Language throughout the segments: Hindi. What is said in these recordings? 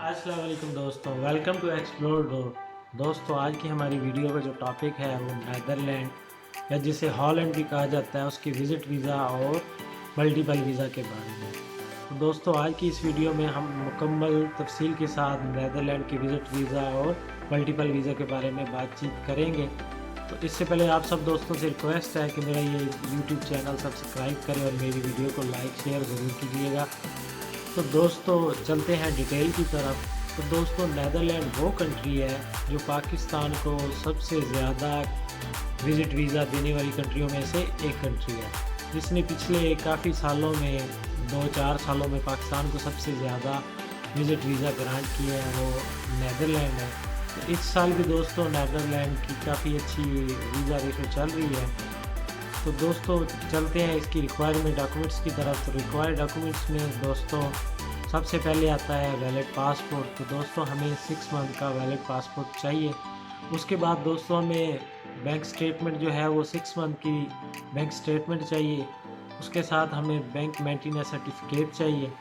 अस्सलाम वालेकुम दोस्तों, वेलकम टू एक्सप्लोर दोस्तों, आज की हमारी वीडियो का जो टॉपिक है वो नेदरलैंड या जिसे हॉलैंड भी कहा जाता है उसकी विज़िट वीज़ा और मल्टीपल वीज़ा के बारे में। तो दोस्तों, आज की इस वीडियो में हम मुकम्मल तफसील के साथ नेदरलैंड की विज़िट वीज़ा और मल्टीपल वीज़ा के बारे में बातचीत करेंगे। तो इससे पहले आप सब दोस्तों से रिक्वेस्ट है कि मेरा ये यूट्यूब चैनल सब्सक्राइब करें और मेरी वीडियो को लाइक शेयर ज़रूर कीजिएगा। तो दोस्तों, चलते हैं डिटेल की तरफ। तो दोस्तों, नेदरलैंड वो कंट्री है जो पाकिस्तान को सबसे ज़्यादा विज़िट वीज़ा देने वाली कंट्रियों में से एक कंट्री है, जिसने पिछले काफ़ी सालों में 2-4 सालों में पाकिस्तान को सबसे ज़्यादा विज़िट वीज़ा ग्रांट किए हैं वो नेदरलैंड है। तो इस साल भी दोस्तों नेदरलैंड की काफ़ी अच्छी वीज़ा रेशो चल रही है। तो दोस्तों, चलते हैं इसकी रिक्वायरमेंट डॉक्यूमेंट्स की तरफ। तो रिक्वायर्ड डॉक्यूमेंट्स में दोस्तों सबसे पहले आता है वैलिड पासपोर्ट। तो दोस्तों, हमें 6 मंथ का वैलिड पासपोर्ट चाहिए। उसके बाद दोस्तों हमें बैंक स्टेटमेंट जो है वो 6 मंथ की बैंक स्टेटमेंट चाहिए। उसके साथ हमें बैंक मेंटेनेंस सर्टिफिकेट चाहिए।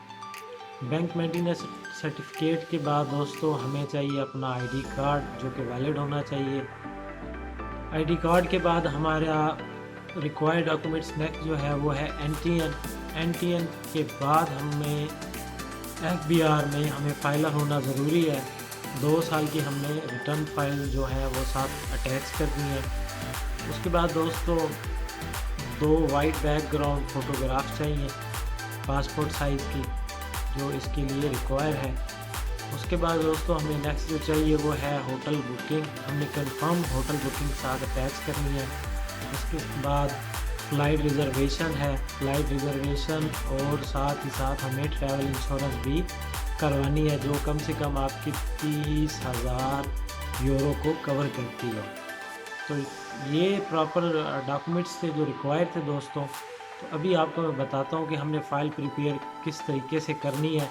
बैंक मेंटेनेंस सर्टिफिकेट के बाद दोस्तों हमें चाहिए अपना आईडी कार्ड जो कि वैलिड होना चाहिए। आईडी कार्ड के बाद हमारा रिक्वायर्ड डॉक्यूमेंट्स नेक्स्ट जो है वो है एनटीएन के बाद हमें एफबीआर में हमें फाइलर होना ज़रूरी है। 2 साल की हमने रिटर्न फाइल जो है वो साथ अटैच करनी है। उसके बाद दोस्तों 2 वाइट बैकग्राउंड फ़ोटोग्राफ चाहिए पासपोर्ट साइज़ की, जो इसके लिए रिक्वायर है। उसके बाद दोस्तों हमें नेक्स्ट जो चाहिए वो है होटल बुकिंग। हमने कंफर्म होटल बुकिंग साथ अटैच करनी है। उसके बाद फ़्लाइट रिज़र्वेशन है, फ़्लाइट रिज़र्वेशन और साथ ही साथ हमें ट्रैवल इंश्योरेंस भी करवानी है जो कम से कम आपकी 30,000 यूरो को कवर करती है। तो ये प्रॉपर डॉक्यूमेंट्स थे जो रिक्वायर थे दोस्तों। तो अभी आपको मैं बताता हूँ कि हमने फ़ाइल प्रिपेयर किस तरीके से करनी है।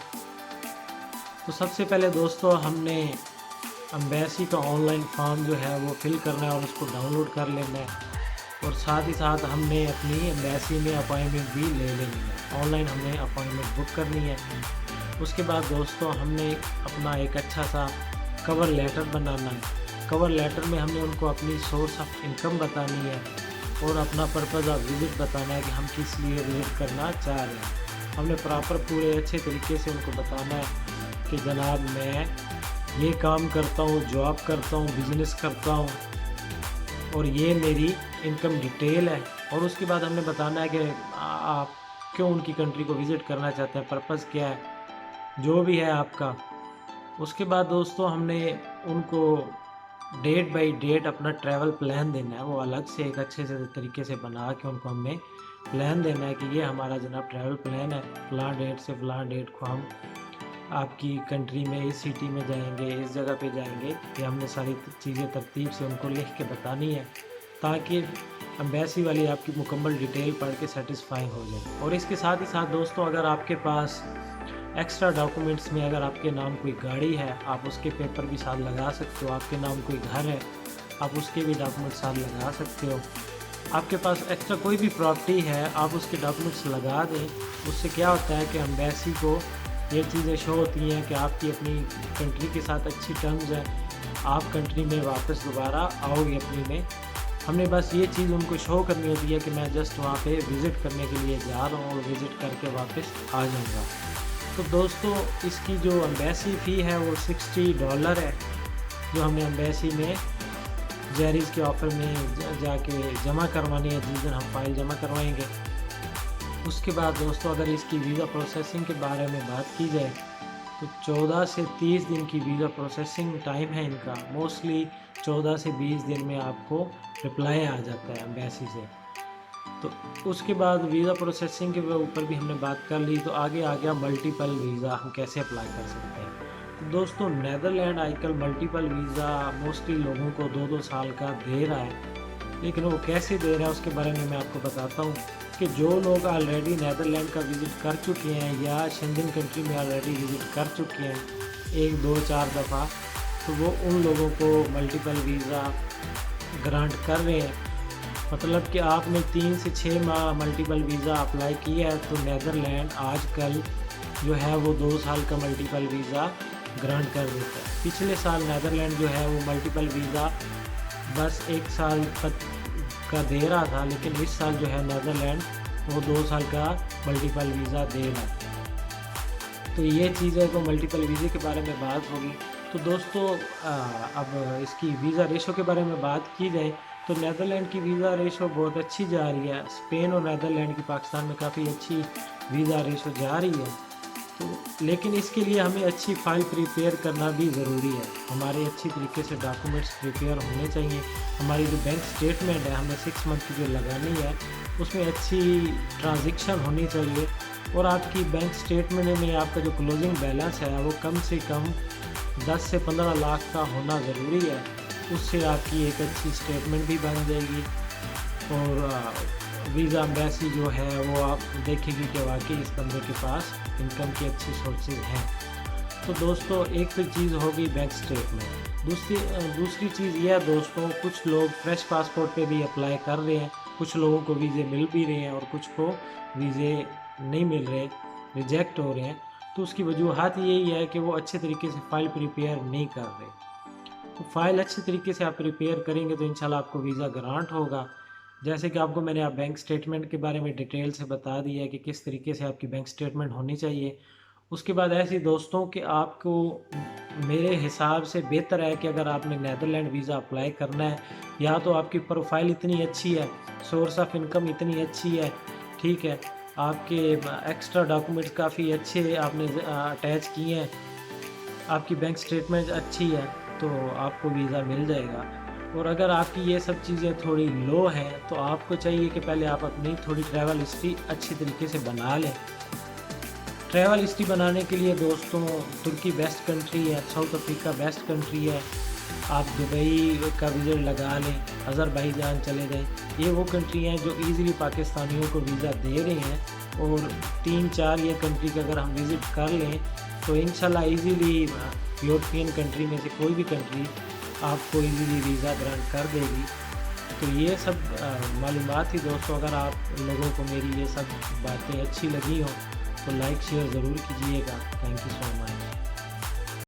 तो सबसे पहले दोस्तों हमने एम्बेसी का ऑनलाइन फॉर्म जो है वो फिल करना है और उसको डाउनलोड कर लेना है। और साथ ही साथ हमने अपनी एम्बेसी में अपॉइंटमेंट भी ले लेनी है। ऑनलाइन हमने अपॉइंटमेंट बुक करनी है। उसके बाद दोस्तों हमने अपना एक अच्छा सा कवर लेटर बनाना है। कवर लेटर में हमने उनको अपनी सोर्स ऑफ इनकम बतानी है और अपना पर्पज़ ऑफ विज़िट बताना है कि हम किस लिए विज़िट करना चाह रहे हैं। हमने प्रॉपर पूरे अच्छे तरीके से उनको बताना है कि जनाब मैं ये काम करता हूँ, जॉब करता हूँ, बिज़नेस करता हूँ और ये मेरी इनकम डिटेल है। और उसके बाद हमने बताना है कि आप क्यों उनकी कंट्री को विज़िट करना चाहते हैं, पर्पज़ क्या है, जो भी है आपका। उसके बाद दोस्तों हमने उनको डेट बाय डेट अपना ट्रैवल प्लान देना है। वो अलग से एक अच्छे से तरीके से बना के उनको हमने प्लान देना है कि ये हमारा जनाब ट्रैवल प्लान है, फ़लाँ डेट से फ़लाँ डेट को हम आपकी कंट्री में इस सिटी में जाएंगे, इस जगह पे जाएंगे। ये हमने सारी चीज़ें तरतीब से उनको लिख के बतानी है ताकि एम्बेसी वाली आपकी मुकम्मल डिटेल पढ़ के सेटिस्फाई हो जाए। और इसके साथ ही साथ दोस्तों अगर आपके पास एक्स्ट्रा डॉक्यूमेंट्स में अगर आपके नाम कोई गाड़ी है आप उसके पेपर भी साथ लगा सकते हो। आपके नाम कोई घर है आप उसके भी डॉक्यूमेंट साथ लगा सकते हो। आपके पास एक्स्ट्रा कोई भी प्रॉपर्टी है आप उसके डॉक्यूमेंट्स लगा दें। उससे क्या होता है कि एम्बेसी को ये चीज़ें शो होती हैं कि आपकी अपनी कंट्री के साथ अच्छी टर्म्स हैं, आप कंट्री में वापस दोबारा आओगे अपनी में। हमने बस ये चीज़ उनको शो करनी होती है कि मैं जस्ट वहाँ पे विज़िट करने के लिए जा रहा हूँ और विज़िट करके वापस आ जाऊँगा। तो दोस्तों इसकी जो एम्बेसी फ़ी है वो $60 है जो हमें एम्बेसी में जेरीज़ के ऑफ़र में जाके जमा करवानी है जिस दिन हम फाइल जमा करवाएंगे। उसके बाद दोस्तों अगर इसकी वीज़ा प्रोसेसिंग के बारे में बात की जाए तो 14 से 30 दिन की वीज़ा प्रोसेसिंग टाइम है इनका। मोस्टली 14 से 20 दिन में आपको रिप्लाई आ जाता है एम्बेसी से। तो उसके बाद वीज़ा प्रोसेसिंग के ऊपर भी हमने बात कर ली। तो आगे आ गया मल्टीपल वीज़ा हम कैसे अप्लाई कर सकते हैं। तो दोस्तों नेदरलैंड आजकल मल्टीपल वीज़ा मोस्टली लोगों को 2-2 साल का दे रहा है, लेकिन वो कैसे दे रहा है उसके बारे में मैं आपको बताता हूँ कि जो लोग ऑलरेडी नेदरलैंड का विज़िट कर चुके हैं या शेंगन कंट्री में ऑलरेडी विज़िट कर चुके हैं 1-2-4 दफ़ा, तो वो उन लोगों को मल्टीपल वीज़ा ग्रांट कर रहे हैं। मतलब कि आपने 3 से 6 माह मल्टीपल वीज़ा अप्लाई किया है तो नेदरलैंड आजकल जो है वो 2 साल का मल्टीपल वीज़ा ग्रांट कर देता है। पिछले साल नीदरलैंड जो है वो मल्टीपल वीज़ा बस 1 साल तक का दे रहा था, लेकिन इस साल जो है नीदरलैंड वो 2 साल का मल्टीपल वीज़ा दे रहा है। तो ये चीज़ है, तो मल्टीपल वीज़े के बारे में बात होगी। तो दोस्तों अब इसकी वीज़ा रेशो के बारे में बात की जाए तो नीदरलैंड की वीज़ा रेशो बहुत अच्छी जा रही है। स्पेन और नीदरलैंड की पाकिस्तान में काफ़ी अच्छी वीज़ा रेशो जा रही है। तो लेकिन इसके लिए हमें अच्छी फ़ाइल प्रिपेयर करना भी ज़रूरी है। हमारे अच्छी तरीके से डॉक्यूमेंट्स प्रिपेयर होने चाहिए। हमारी जो बैंक स्टेटमेंट है हमें 6 मंथ की जो लगानी है उसमें अच्छी ट्रांजेक्शन होनी चाहिए, और आपकी बैंक स्टेटमेंट में आपका जो क्लोजिंग बैलेंस है वो कम से कम 10 से 15 लाख का होना ज़रूरी है। उससे आपकी एक अच्छी स्टेटमेंट भी बन जाएगी, और वीज़ा एम्बेसी जो है वो आप देखेगी कि वाकई इस बंदे के पास इनकम की अच्छी सोर्सेज हैं। तो दोस्तों एक तो चीज़ होगी बैंक स्टेटमेंट। दूसरी चीज़ यह है दोस्तों, कुछ लोग फ्रेश पासपोर्ट पे भी अप्लाई कर रहे हैं, कुछ लोगों को वीज़े मिल भी रहे हैं और कुछ को वीज़े नहीं मिल रहे, रिजेक्ट हो रहे हैं। तो उसकी वजूहत यही है कि वो अच्छे तरीके से फ़ाइल प्रिपेयर नहीं कर रहे। तो फ़ाइल अच्छे तरीके से आप प्रिपेयर करेंगे तो इंशाल्लाह आपको वीज़ा ग्रांट होगा। जैसे कि आपको मैंने बैंक स्टेटमेंट के बारे में डिटेल से बता दिया है कि किस तरीके से आपकी बैंक स्टेटमेंट होनी चाहिए। उसके बाद ऐसे दोस्तों कि आपको मेरे हिसाब से बेहतर है कि अगर आपने नीदरलैंड वीज़ा अप्लाई करना है, या तो आपकी प्रोफाइल इतनी अच्छी है, सोर्स ऑफ इनकम इतनी अच्छी है, ठीक है, आपके एक्स्ट्रा डॉक्यूमेंट्स काफ़ी अच्छे आपने अटैच किए हैं, आपकी बैंक स्टेटमेंट अच्छी है, तो आपको वीज़ा मिल जाएगा। और अगर आपकी ये सब चीज़ें थोड़ी लो हैं तो आपको चाहिए कि पहले आप अपनी थोड़ी ट्रैवल हिस्ट्री अच्छी तरीके से बना लें। ट्रैवल हिस्ट्री बनाने के लिए दोस्तों तुर्की बेस्ट कंट्री है, साउथ अफ्रीका बेस्ट कंट्री है, आप दुबई का विज़िट लगा लें, अज़रबैजान चले जाएँ। ये वो कंट्री हैं जो ईज़िली पाकिस्तानियों को वीज़ा दे रहे हैं, और 3-4 ये कंट्री का अगर हम विज़िट कर लें तो इंशाल्लाह ईज़िली यूरोपियन कंट्री में से कोई भी कंट्री आपको इजीली वीज़ा ग्रांट कर देगी। तो ये सब मालूमात थी दोस्तों। अगर आप लोगों को मेरी ये सब बातें अच्छी लगी हों तो लाइक शेयर ज़रूर कीजिएगा। Thank you so much.